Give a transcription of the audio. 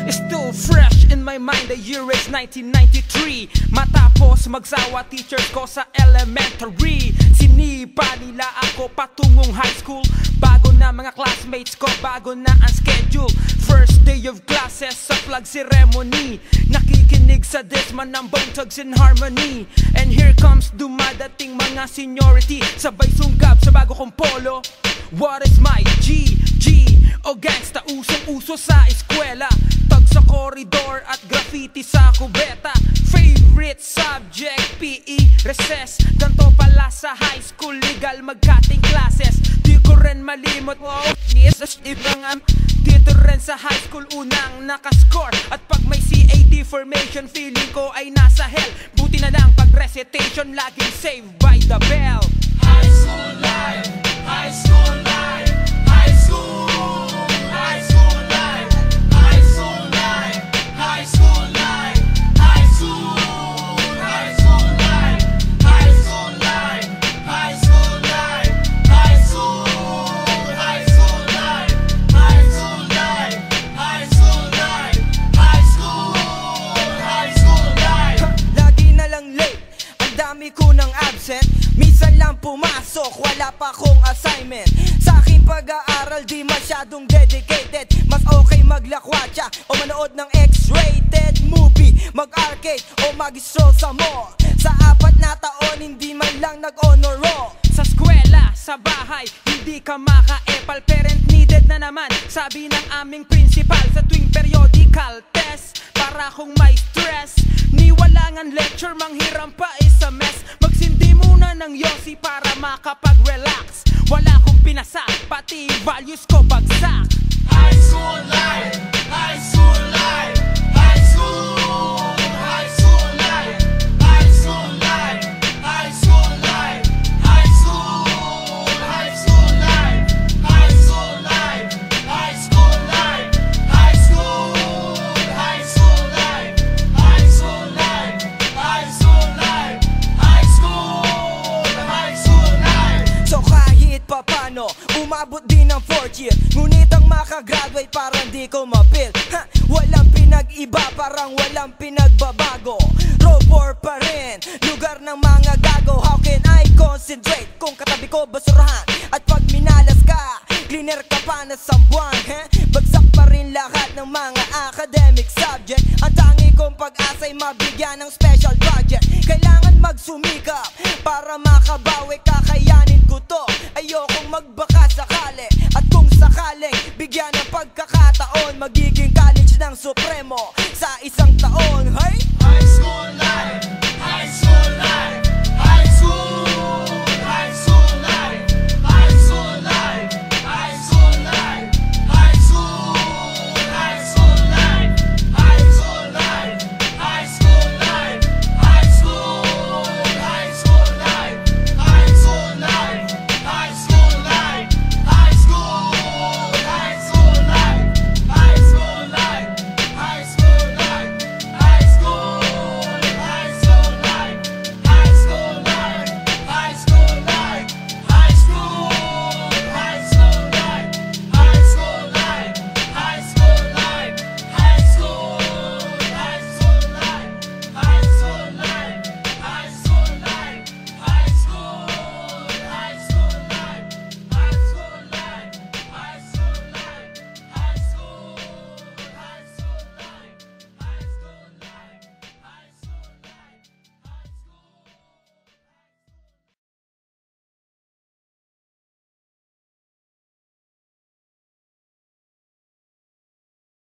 Still fresh in my mind, the year is 1993. Matapos magsawa teachers ko sa elementary, sinipa nila ako patungong high school. Bago na mga classmates ko, bago na ang schedule. First day of classes sa flag ceremony, nakikinig sa disma ng Bone Thugs and Harmony. And here comes dumadating mga seniority, sabay sunggab sa bago kong polo. What is my G? O gangsta, usong-uso sa eskwela, tag sa koridor at graffiti sa kubeta. Favorite subject, PE, recess. Ganto pala sa high school, legal mag-cutting classes. Di ko rin malimot, dito rin sa high school unang nakascore. At pag may CAT formation, feeling ko ay nasa hell. Buti na lang pag recitation, laging saved by the bell. High school life, high school life, high school. Ko ng absent, minsan lang pumasok, wala pa akong assignment. Sa aking pag-aaral di masyadong dedicated. Mas okay maglakwatsa o manood ng X-rated movie, mag-arcade o mag-stroll sa mall. Sa 4 na taon hindi man lang nag-honor roll. Sa eskwela, sa bahay, hindi ka maka-epal. Parent needed na naman, sabi ng aming principal. Sa tuwing periodical test, para kung may stress, niwalangan lecture, manghiram pa isa mess. Magsindi muna ng yosi para makapag-relax. Wala kong pinasa, pati values ko bagsak. High school life, high school life, high school, high school life, high school life, high school life, high school, high school life, high school life, high school life, high school, high school life, high school life, high school life, high school, high school life. So kahit papano, umabot din ng 4th year, ngunit ang makagraduate parang di ko mapil. Walang pinag-iba, parang walang pinagbabago. Robor pa rin, lugar ng mga gago. How can I concentrate kung katabi ko basurahan? At pag minalas ka, cleaner ka pa na sambuan. Bagsak pa rin lahat ng mga academic subject. Ang tangi kong pag-asa'y mabigyan ng special project. Kailangan magsumikap para makabawi, kakayanin ko to. Ayokong magbaka sakali, at kung sakaling bigyan ng pagkakataon, magiging college ng Supremo sa isang taon.